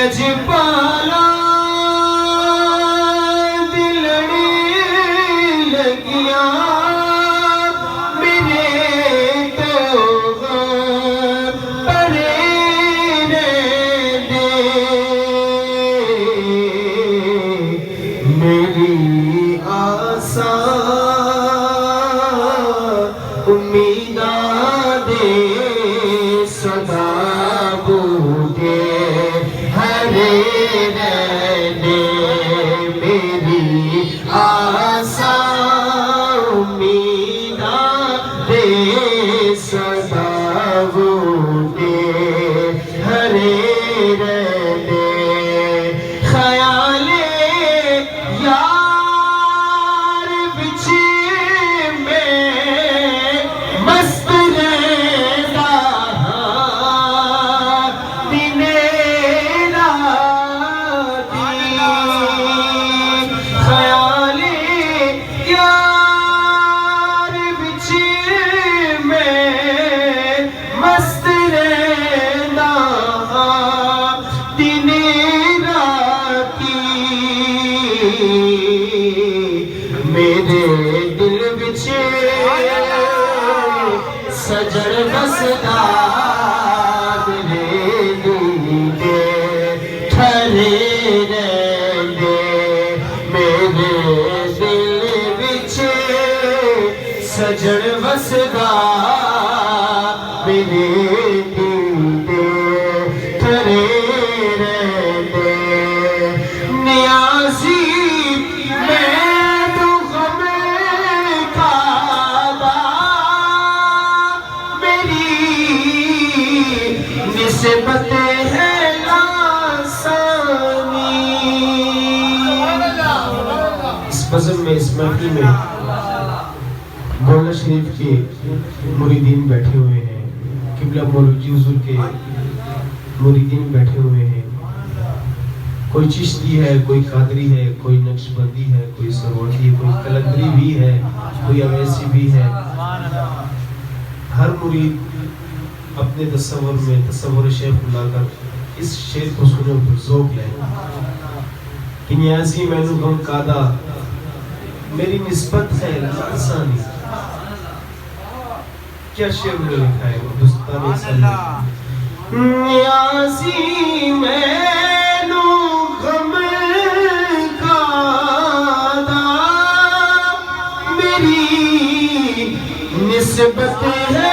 لجپالا سجڑ بسدا میرے دل دے ٹھہرے رہندے میرے دل وچ سجڑ بسدا میرے دل دے ٹھہرے رہندے نیازی نسبت ہے لاسانی۔ اس بزم میں اس محفل میں مولانا شریف کے مریدین بیٹھے ہوئے ہیں، قبلہ مولوی حضور کے مریدین بیٹھے ہوئے ہیں، کوئی چشتی ہے، کوئی قادری ہے، کوئی نقش بندی ہے، کوئی سروردی ہے، کوئی کلندری بھی ہے، کوئی اویسی بھی ہے۔ ہر مرید اپنے تصور میں تصور شیخ لا کر اس شعر کو سنے اور ذوق لیں کہ نیازی میں نو غم کادا میری نسبت ہے لاسانی۔ کیا شعر میں لکھا ہے ہندوستانی سلم، نیازی میں نو غم کادا میری نسبت ہے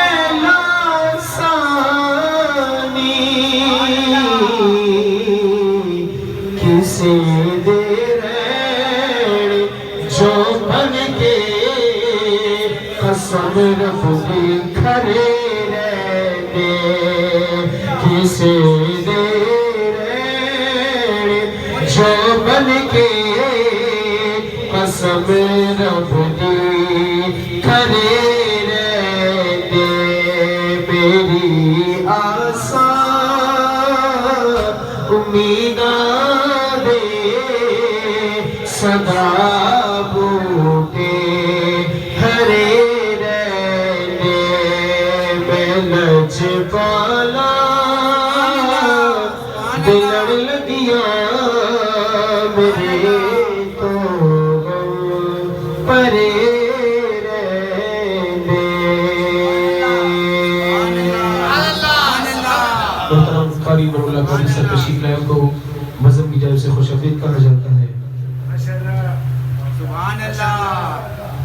کسی دے رہن جو بن کے قسم رب کی کھڑے رہنے، کسی دے رہن جو بن کے قسم رب کی کھڑے رہنے، میری آسان امیداں دے صدا بوٹے ہرے رہنے، میں لجپالا دلڑ لگیاں میرے تو غم پرے رہنے۔ محترم قاری مولا قاری سے تشریف لائے کو مذہب کی جانب سے خوش آمدید کہا جاتا ہے۔ سبحان اللہ۔